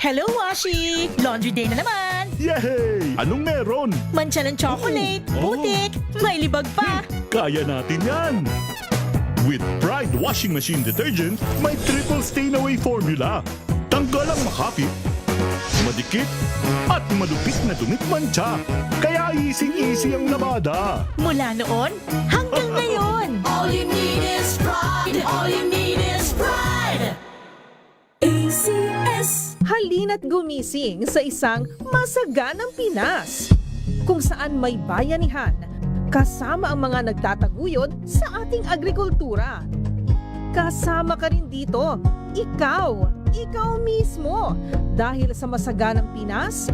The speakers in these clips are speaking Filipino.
Hello, Washi! Laundry day na naman! Yay! Anong meron? Mancha ng chocolate, Oh. putik, may libag pa! Kaya natin yan! With Pride Washing Machine Detergent, may triple stain-away formula. Tanggal ang makapit, madikit, at malupit na dumit mancha. Kaya easy-easy ang labada. Mula noon hanggang ngayon! All you need is pride. All you need is pride. ACS. Halina't gumising sa isang masaganang Pinas, kung saan may bayanihan, kasama ang mga nagtataguyod sa ating agrikultura. Kasama ka rin dito, ikaw mismo. Dahil sa masaganang Pinas,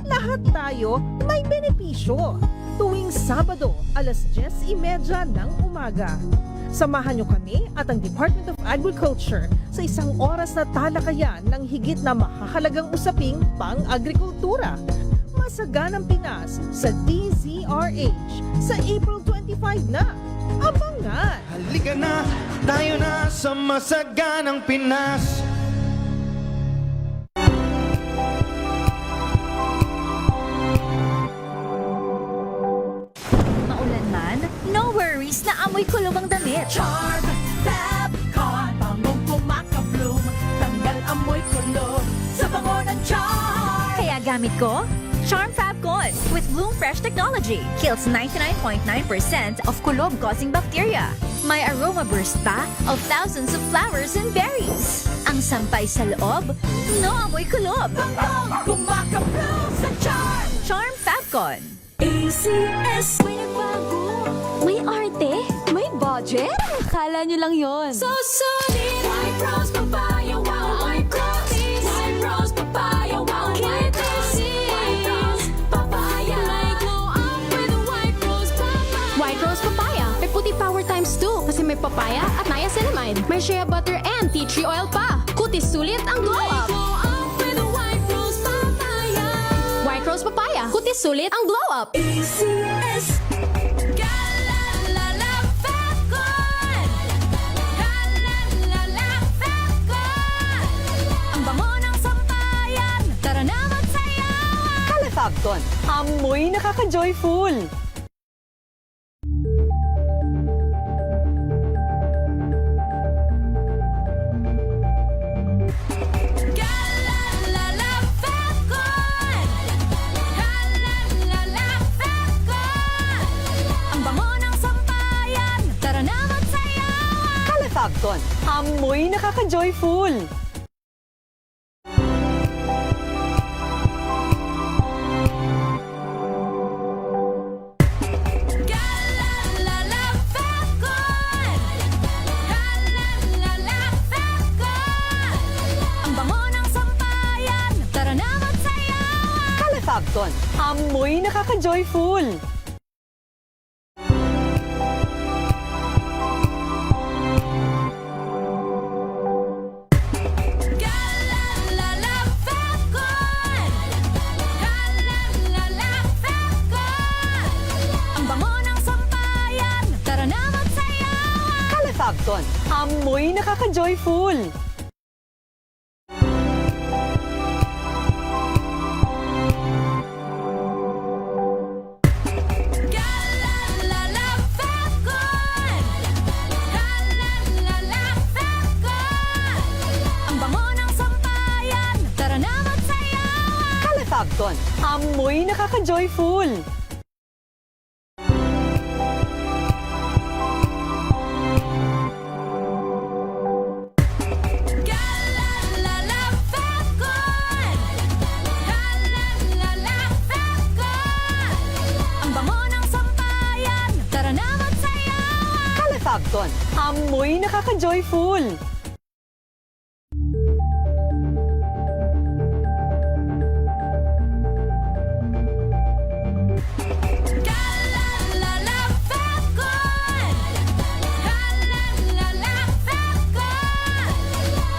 lahat tayo may benepisyo. Tuwing Sabado, alas 10:30 ng umaga. Samahan niyo kami at ang Department of Agriculture sa isang oras na talakayan ng higit na mahahalagang usaping pang-agrikultura. Masaganang Pinas sa DZRH sa April 25 na. Abangan! Halika na, tayo na sa masaganang Pinas. Maulan man, no worries na amoy kulog ang damit. Charm, Fabcon, bangong kumakabloom. Tanggal amoy kulog sa bango ng charm. Kaya gamit ko, Charm Fabcon with Bloom Fresh Technology. Kills 99.9% of kulob-causing bacteria. May aroma burst pa of thousands of flowers and berries. Ang sampay sa loob, no amoy kulob. Bangong kumakabloom sa charm. Charm Fabcon. ACS. May nagbago, may arte, may budget. Kala nyo lang yon. So solid. White rose papaya, wow, white rose. White rose papaya, wow, white rose. White rose papaya. May glow up with white rose papaya. White rose papaya. May puti power times 2 kasi may papaya at niacinamide. May shea butter and tea tree oil pa. Kutis sulit ang glow May up. glow up with white rose papaya. White rose papaya. Kutis sulit ang glow up. ACS. Galalala Fabcon. Galalala Fabcon. Ang bango ng sampayan. Tara na magsayawan. Calefabcon, amoy nakaka-joyful! Galalala Fabcon. Galalala Fabcon. Ang bango ng sampayan. Tara na magsayawan. Calefabcon, amoy nakaka-joyful! Galalala Fabcon. Galalala Fabcon. Ang bango ng sampayan. Tara na magsayawan. Calefabcon, amoy nakaka-joyful! Galalala Fabcon. Galalala Fabcon. Ang bango ng sampayan. Tara na magsayawan. Calefabcon, amoy nakaka-joyful! Galalala Fabcon. Galalala Fabcon. Ang bango ng sampayan. Tara na magsayawan. Calefabcon, amoy nakaka-joyful! Galalala Fabcon. Galalala Fabcon. Ang bango ng sampayan. Tara na magsayawan. Calefabcon, amoy nakaka-joyful! Galalala Fabcon. Galalala Fabcon.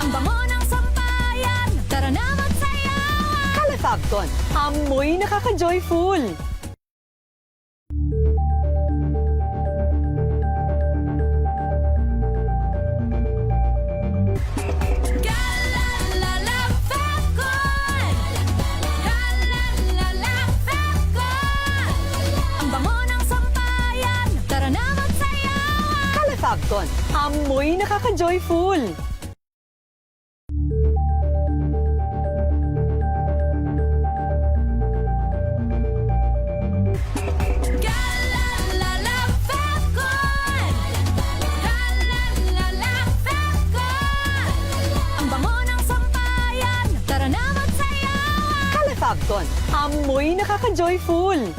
Ang bango ng sampayan. Tara na magsayawan. Calefabcon, amoy nakaka-joyful! Galalala Fabcon. Calefacton. Amoy nakaka-joyful! Ang bango ng sampayan, tara na magsayawan. Calefacton. Amoy nakaka-joyful!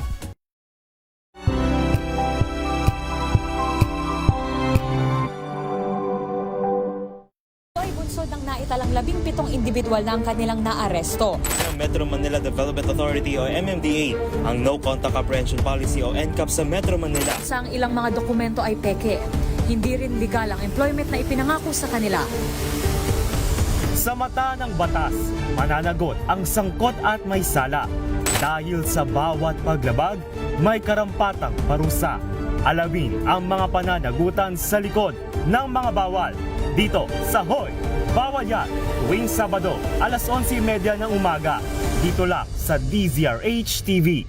Ito ay bunsod ng naitalang 17 individual na ang kanilang naaresto. Ng Metro Manila Development Authority o MMDA ang No Contact Apprehension Policy o NCAP sa Metro Manila. Sa ang ilang mga dokumento ay peke. Hindi rin legal ang employment na ipinangako sa kanila. Sa mata ng batas, mananagot ang sangkot at may sala. Dahil sa bawat paglabag, may karampatang parusa. Alamin ang mga pananagutan sa likod ng mga bawal. Dito sa Hoy! Bawal Yan! Tuwing Sabado, alas 11:30 ng umaga. Dito lang sa DZRH TV.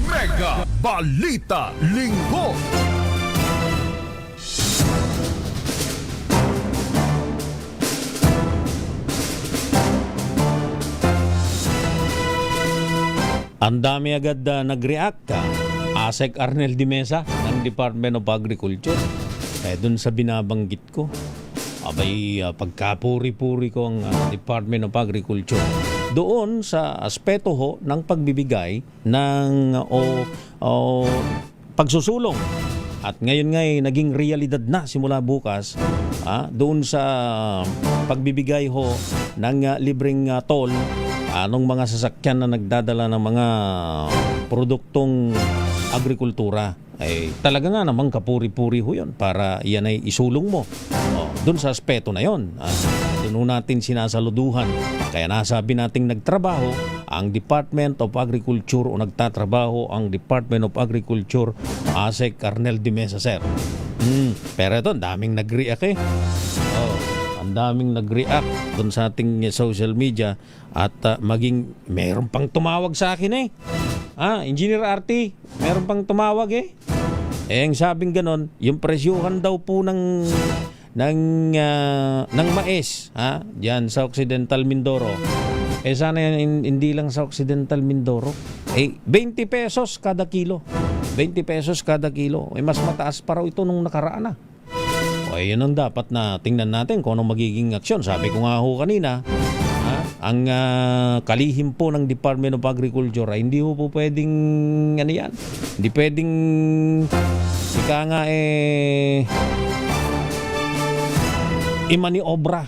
Mega Balita Linggo. Ang dami agad nag-react ASEC Arnel de Mesa ng Department of Agriculture. Dun sa binabanggit ko, abay pagkapuri-puri ko ang Department of Agriculture. Doon sa aspeto ho ng pagbibigay ng pagsusulong. At ngayon ngay naging realidad na simula bukas doon sa pagbibigay ho ng libreng toll anong mga sasakyan na nagdadala ng mga produktong agrikultura. Ay talaga nga namang kapuri-puri ho yun para yan ay isulong mo. Doon sa aspeto na yun. Doon natin sinasaluduhan. Kaya nasabi nating nagtrabaho ang Department of Agriculture o nagtatrabaho ang Department of Agriculture ASEC Arnel de Mesa, sir. Pero ito, daming nag-react ang daming nag-react doon sa ating social media at maging meron pang tumawag sa akin Engineer RT, meron pang tumawag ang sabing ganon, yung presyuhan daw po ng mais diyan sa Occidental Mindoro. Sana hindi lang sa Occidental Mindoro. 20 pesos kada kilo. 20 pesos kada kilo. Mas mataas pa raw ito nung nakaraan yun ang dapat na tingnan natin kung anong magiging aksyon. Sabi ko nga ho kanina, ang kalihim po ng Department of Agriculture ay hindi po pwedeng yan. Hindi pwedeng imaniobra.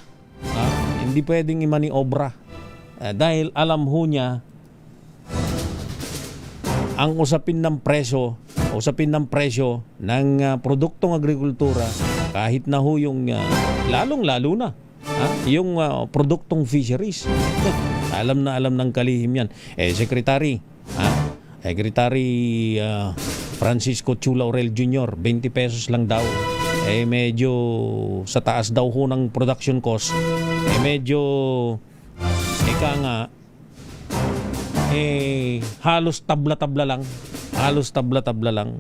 Hindi pwedeng imaniobra. Dahil alam ho niya ang usapin ng presyo ng produktong agrikultura kahit na ho yung lalong-lalo na yung produktong fisheries. Alam na alam ng kalihim yan. Secretary Francisco Chula Aurel Jr., 20 pesos lang daw. Medyo sa taas daw ho ng production cost. Medyo ika nga halos tabla-tabla lang.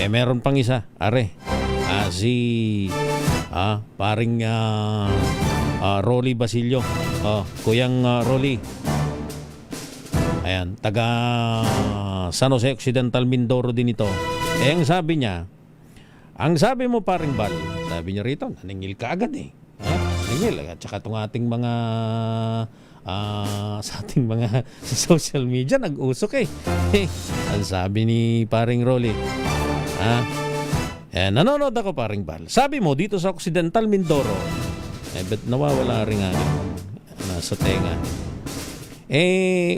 Meron pang isa, si paring Rolly Basilio. Kuyang Rolly. Ayan, taga San Jose Occidental, Mindoro din ito. Ang sabi niya, ang sabi mo paring Bal, sabi niya rito, naningil ka agad naningil. At saka itong ating mga sa ating mga social media, nag-usok ang sabi ni paring Rolly, nanonood ako paring Bal. Sabi mo, dito sa Occidental Mindoro, bet nawawala rin nasa tenga.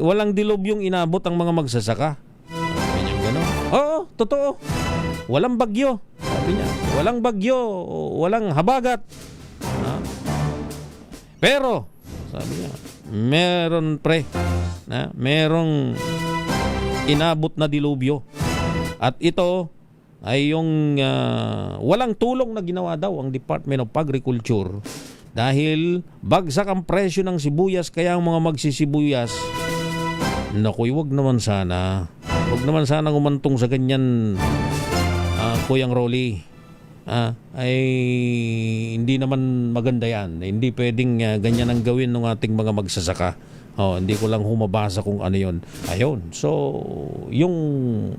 Walang dilobyong inabot ang mga magsasaka. Sabi niya gano'n. Oo, totoo. Walang bagyo. Sabi niya, walang bagyo, walang habagat. Pero, sabi niya, meron merong inabot na dilubyo. At ito ay yung walang tulong na ginawa daw ang Department of Agriculture dahil bagsak ang presyo ng sibuyas, kaya ang mga magsisibuyas, naku, wag naman sana umantong sa ganyan, Kuyang Rolly. Ay hindi naman maganda yan. Hindi pwedeng ganyan ang gawin ng ating mga magsasaka. Hindi ko lang humabasa kung ano yun. Ayun. So, yung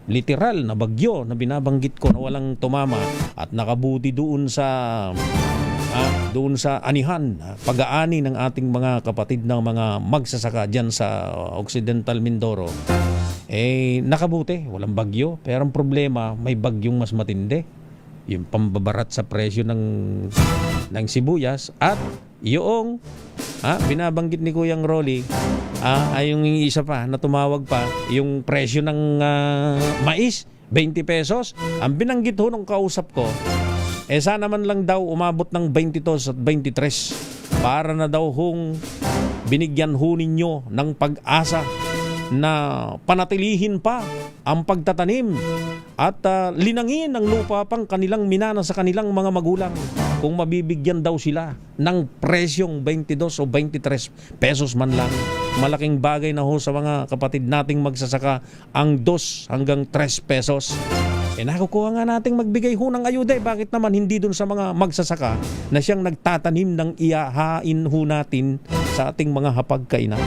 literal na bagyo na binabanggit ko na walang tumama at nakabuti doon sa anihan, pag-aani ng ating mga kapatid ng mga magsasaka dyan sa Occidental Mindoro, nakabuti. Walang bagyo. Pero ang problema, may bagyong mas matindi. Yung pambabarat sa presyo ng sibuyas at yung binabanggit ni Kuyang Rolly, ay yung isa pa na tumawag pa, yung presyo ng mais, 20 pesos. Ang binanggit ho nung kausap ko, sana man lang daw umabot ng 22 at 23 para na daw hong binigyan ho ninyo ng pag-asa na panatilihin pa ang pagtatanim at linangin ang lupa pang kanilang minana sa kanilang mga magulang kung mabibigyan daw sila ng presyong 22 o 23 pesos man lang. Malaking bagay na ho sa mga kapatid nating magsasaka ang 2 hanggang 3 pesos. Nakukuha nga nating magbigay ho ng ayuda. Bakit naman hindi dun sa mga magsasaka na siyang nagtatanim ng iyahain ho natin sa ating mga hapagkainan?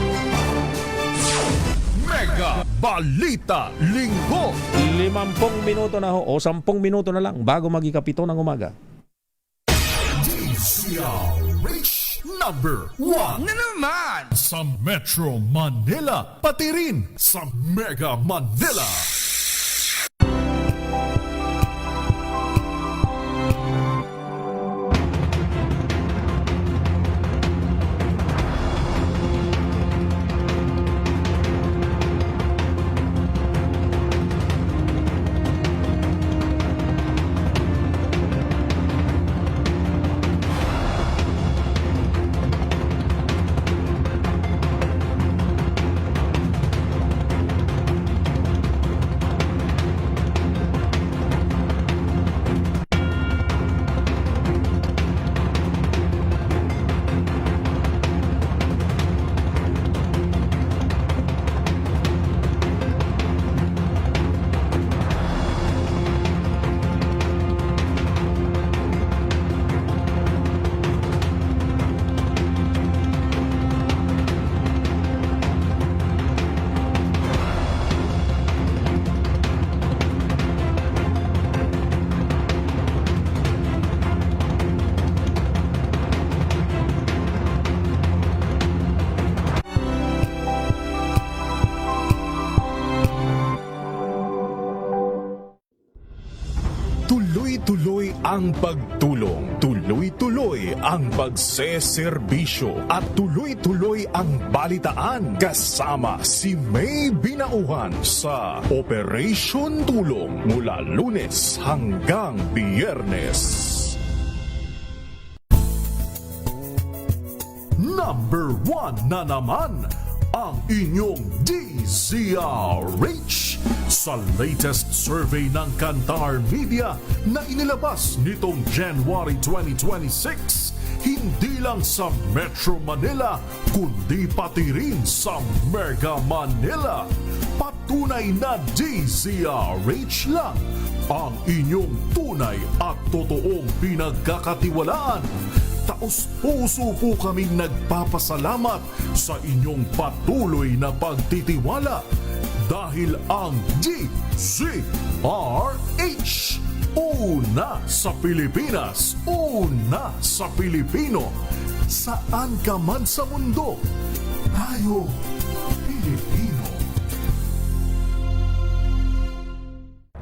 Mega Balita Linggo. 50 minuto na ho o 10 minuto na lang bago mag-ikapito ng umaga. DZRH number 1 na naman sa Metro Manila, pati rin sa Mega Manila. Tuloy-tuloy ang pagtulong, tuloy-tuloy ang pagseserbisyo, at tuloy-tuloy ang balitaan kasama si May Binauhan sa Operation Tulong mula Lunes hanggang Biyernes. number 1 na naman ang inyong DZRH sa latest survey ng Kantar Media na inilabas nitong January 2026. Hindi lang sa Metro Manila, kundi pati rin sa Mega Manila. Patunay na DZRH lang ang inyong tunay at totoong pinagkakatiwalaan. Taos-puso po kaming nagpapasalamat sa inyong patuloy na pagtitiwala dahil ang DZRH, una sa Pilipinas, una sa Pilipino. Saan ka man sa mundo, tayo Pilipino.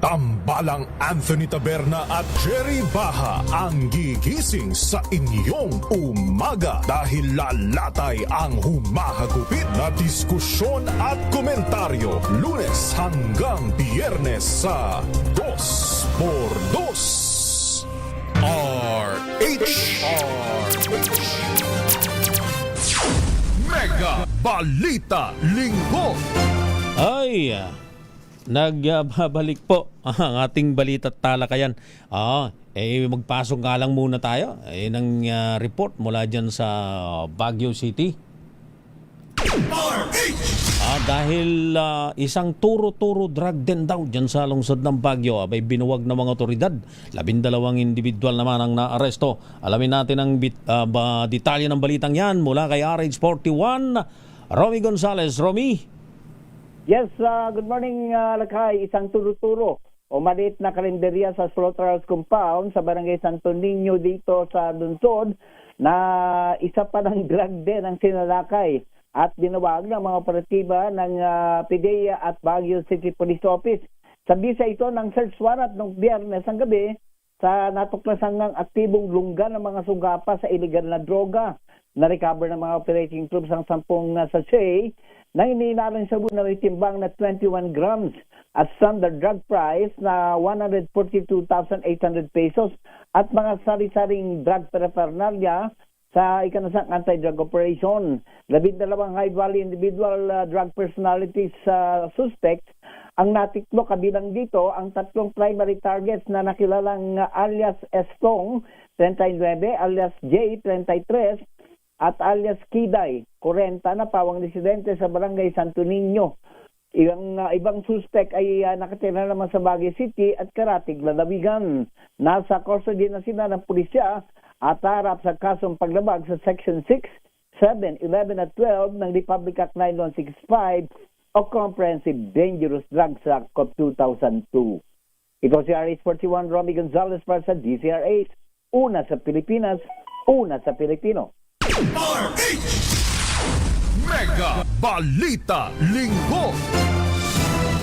Tambalang Anthony Taberna at Jerry Baha ang gigising sa inyong umaga dahil lalatay ang humahagupit na diskusyon at komentaryo Lunes hanggang Biyernes sa 2x2 RH Mega Balita Linggo. Ay, nagbabalik po ang ating balita at talakayan. Magpasok nga lang muna tayo ng report mula dyan sa Baguio City. Dahil isang turo-turo drug den daw dyan sa lungsod ng Baguio, abay binuwag ng mga otoridad. 12 individual naman ang naaresto. Alamin natin ang detalye ng balitang yan mula kay RH41, Romy Gonzales. Romy? Yes, good morning, Lakay. Isang turo-turo o maliit na kalenderya sa Slaughterhouse Compound sa Barangay Santo Niño dito sa Dunsod na isa pa ng drug den ang sinalakay at binawag ng mga operatiba ng PDEA at Baguio City Police Office. Sa bisa ito ng search warrant noong Biyernes ang gabi sa natuklasan ng aktibong lungga ng mga sugapa sa illegal na droga. Na-recover ng mga operating troops ang 10 sachet na iniinalang sa na may timbang na 21 grams at standard drug price na 142,800 pesos at mga sari-saring drug paraphernalia sa ikanasang anti-drug operation. 12 high value individual drug personalities suspects ang natiklo, kabilang dito ang 3 primary targets na nakilalang alias Estong 39, alias J 33 at alias Kiday 40 na pawang residente sa Barangay Santo Niño. Ibang suspect ay nakatira naman sa Baguio City at Karatig, Lalawigan. Nasa custody na sila ng pulisya at harap sa kasong paglabag sa Section 6, 7, 11 at 12 ng Republic Act 9165 o Comprehensive Dangerous Drugs Act of 2002. Ito si RH41, Romy Gonzales para sa DZRH. Una sa Pilipinas, una sa Pilipino. Mega Balita Linggo.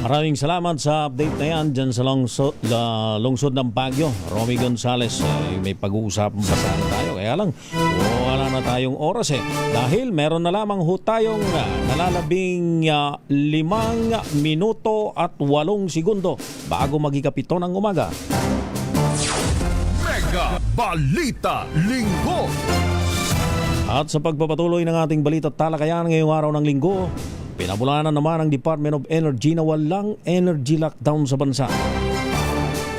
Maraming salamat sa update na yan dyan sa lungsod ng Baguio. Romy Gonzales, may pag-uusapan pa sana tayo. Kaya lang, wala na tayong oras dahil meron na lamang ho tayong nalalabing 5 minuto at 8 segundo bago magikapito ng umaga. Mega Balita Linggo. At sa pagpapatuloy ng ating balita at talakayan ngayong araw ng linggo, pinabulanan naman ang Department of Energy na walang energy lockdown sa bansa.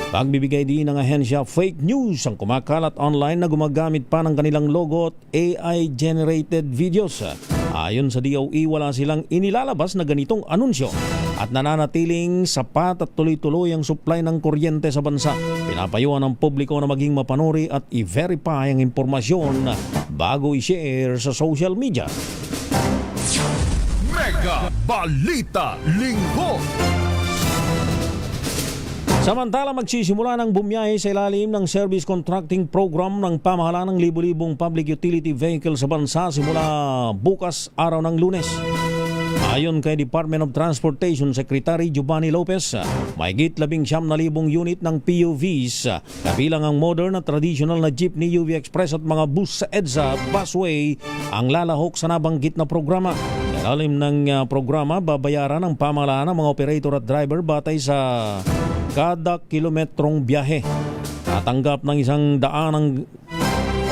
Pagbibigay din ng ahensya fake news ang kumakalat online na gumagamit pa ng kanilang logo at AI-generated videos. Ayon sa DOE, wala silang inilalabas na ganitong anunsyo at nananatiling sapat at tuloy-tuloy ang supply ng kuryente sa bansa. Pinapayuhan ng publiko na maging mapanuri at i-verify ang impormasyon bago i-share sa social media. Mega Balita Linggo. Samantala, magsisimula ng bumiyahe sa ilalim ng service contracting program ng pamahalaan ng libu-libong public utility vehicle sa bansa simula bukas araw ng Lunes. Ayon kay Department of Transportation Secretary Giovanni Lopez, mahigit 19,000 unit ng PUVs, kabilang ang modern at traditional na jeepney, UV Express at mga bus sa EDSA busway ang lalahok sa nabanggit na programa. Sa ilalim ng programa, babayaran ng pamahalaan ng mga operator at driver batay sa kada kilometrong biyahe. Tatanggap ng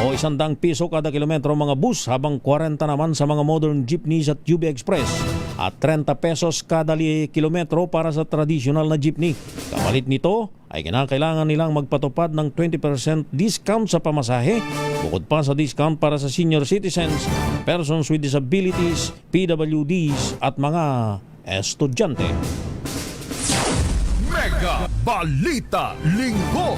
o 100 piso kada kilometro mga bus, habang 40 naman sa mga modern jeepneys at UB Express at 30 pesos kada kilometro para sa traditional na jeepney. Kapalit nito ay kinakailangan nilang magpatupad ng 20% discount sa pamasahe, bukod pa sa discount para sa senior citizens, persons with disabilities, PWDs at mga estudyante. Mega Balita Linggo.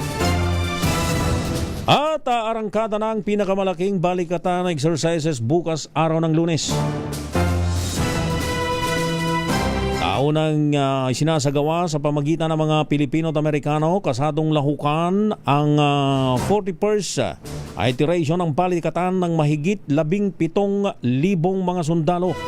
At arangkada na ang pinakamalaking balikatan exercises bukas araw ng Lunes. Taunang sinasagawa sa pamagitan ng mga Pilipino at Amerikano kasadong lahukan ang 41st iteration ng balikatan ng mahigit 17,000 mga sundalo.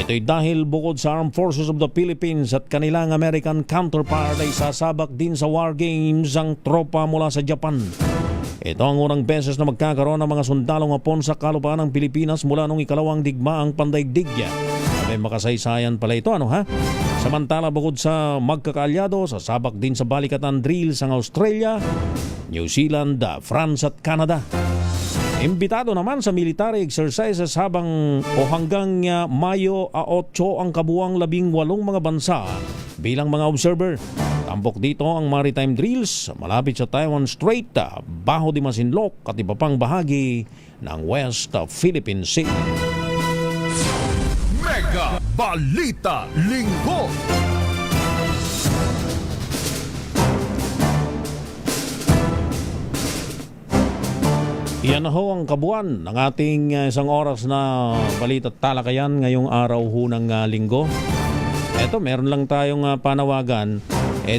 Ito'y dahil bukod sa Armed Forces of the Philippines at kanilang American counterpart ay sasabak din sa War Games ang tropa mula sa Japan. Ito ang unang beses na magkakaroon ng mga sundalong Hapon sa kalupaan ng Pilipinas mula nung ikalawang digmaang pandaigdig. May makasaysayan pala ito, ano ha? Samantala bukod sa magkakaalyado, sasabak din sa balikatan drills ang Australia, New Zealand, France at Canada. Imbitado naman sa military exercises hanggang Mayo 8 ang kabuang 18 mga bansa bilang mga observer. Tampok dito ang maritime drills malapit sa Taiwan Strait, Baho de Masinloc at iba pang bahagi ng West Philippine Sea. Mega Balita Linggo. Yan na ho ang kabuuan ng ating isang oras na balita at talakayan ngayong araw ho ng linggo. Eto, meron lang tayong panawagan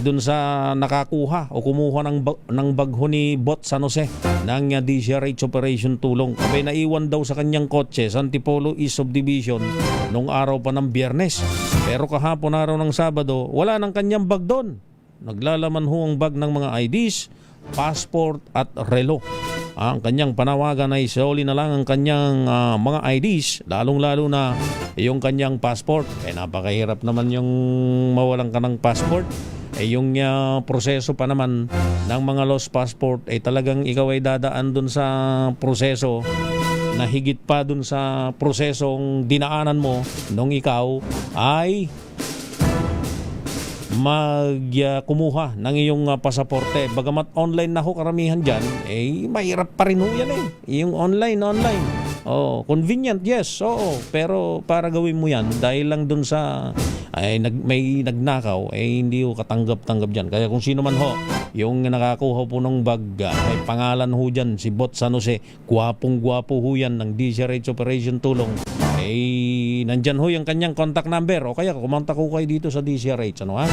dun sa nakakuha o kumuha ng bagho ni Bot San Jose ng DCRH Operation Tulong. Abay, naiwan daw sa kanyang kotse sa Antipolo East Subdivision nung araw pa ng Biyernes. Pero kahapon araw ng Sabado, wala ng kanyang bag doon. Naglalaman ho ang bag ng mga IDs, passport at relo. Ang kanyang panawagan ay soli na lang ang kanyang mga IDs, lalong-lalo na yung kanyang passport. Napakahirap naman yung mawalan ka ng passport. Yung proseso pa naman ng mga lost passport talagang ikaw ay dadaan dun sa proseso na higit pa dun sa prosesong dinaanan mo nung ikaw ay kumuha ng iyong pasaporte. Bagamat online na ho karamihan dyan, mahirap pa rin ho yan yung online. Convenient, yes, oo. Pero para gawin mo yan, dahil lang dun sa may nagnakaw, hindi ho katanggap-tanggap dyan. Kaya kung sino man ho, yung nakakuha po ng bag, may pangalan ho dyan, si Bot San Jose, gwapong-gwapo ho yan ng DCRH Operation Tulong. Nandyan ho yung kanyang contact number o kaya kumontak ko kayo dito sa DCRH, ano ha?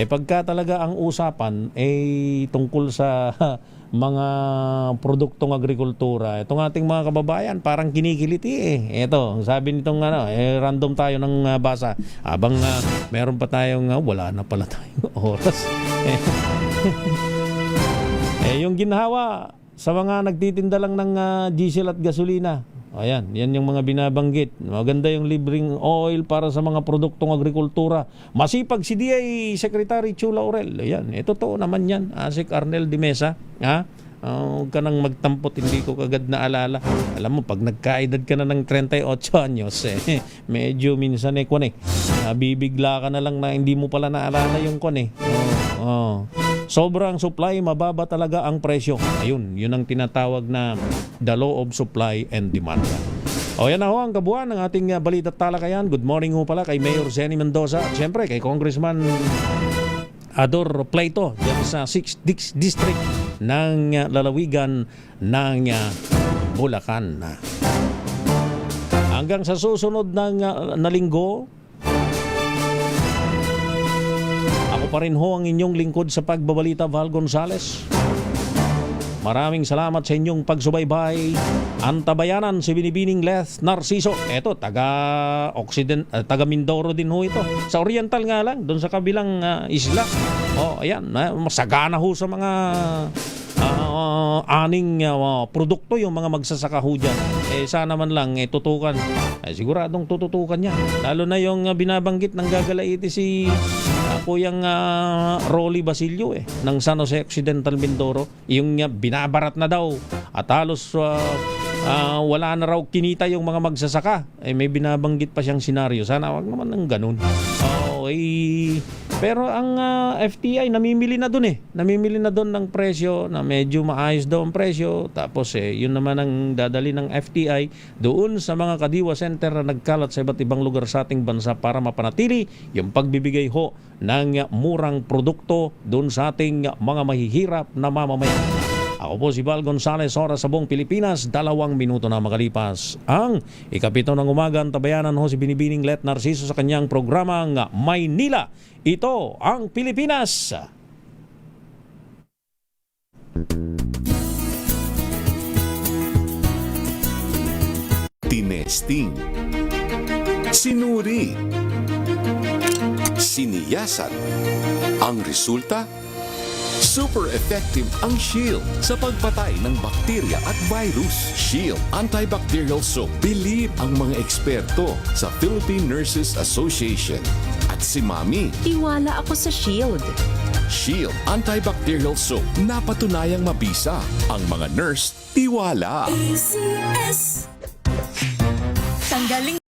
Pagka talaga ang usapan tungkol sa mga produktong agrikultura, itong ating mga kababayan parang kinikiliti Ito, sabi nitong random tayo ng basa habang meron pa tayong wala na pala tayong oras. Yung ginhawa sa mga nagtitinda lang ng diesel at gasolina. Ayan, yan yung mga binabanggit. Maganda yung libreng oil para sa mga produktong agrikultura. Masipag si DA Secretary Chula Aurel. Ayan, totoo naman yan. Asik Arnel de Mesa. Huwag ka nang magtampot, hindi ko kagad naalala. Alam mo, pag nagkaedad ka na ng 38 anyos, medyo minsan bibigla ka na lang na hindi mo pala naalala yung sobrang supply, mababa talaga ang presyo. Ayun, yun ang tinatawag na the law of supply and demand. Yan na ho ang kabuuan ng ating balita at talakayan. Good morning ho pala kay Mayor Zenny Mendoza at syempre kay Congressman Ador Plato dyan sa 6th District ng lalawigan ng Bulacan. Hanggang sa susunod na linggo, ako pa rin ho ang inyong lingkod sa pagbabalita, Val Gonzales. Maraming salamat sa inyong pagsubaybay. Antabayanan si Binibining Leth Narciso. Eto, taga Mindoro din ho ito. Sa Oriental nga lang, doon sa kabilang isla. Ayan, masagana ho sa mga aning produkto yung mga magsasaka ho dyan. Sana man lang tutukan. Siguradong tututukan niya. Lalo na yung binabanggit ng gagalaiti si Kuyang Rolly Basilio ng San Jose Occidental Mindoro. Yung binabarat na daw at halos wala na raw kinita yung mga magsasaka. May binabanggit pa siyang senaryo. Sana wag naman ng ganun. Pero ang FTI namimili na dun Namimili na dun ng presyo na medyo maayos daw ang presyo. Tapos yun naman ang dadali ng FTI doon sa mga kadiwa center na nagkalat sa iba't ibang lugar sa ating bansa para mapanatili yung pagbibigay ho ng murang produkto doon sa ating mga mahihirap na mamamayan. Ako po si Val Gonzales, oras sa buong Pilipinas, 2 minuto na makalipas. Ang ikapito ng umaga, ang tabayanan ho si Binibining Let Narciso sa kanyang programang Maynila. Ito ang Pilipinas. Tinesting, sinuri, siniyasan. Ang resulta, super effective ang Shield sa pagpatay ng bakterya at virus. Shield Antibacterial Soap. Believe ang mga eksperto sa Philippine Nurses Association. At si Mami, Tiwala ako sa Shield. Shield Antibacterial Soap. Napatunayang mabisa. Ang mga nurse, tiwala. ACS. Tanggaling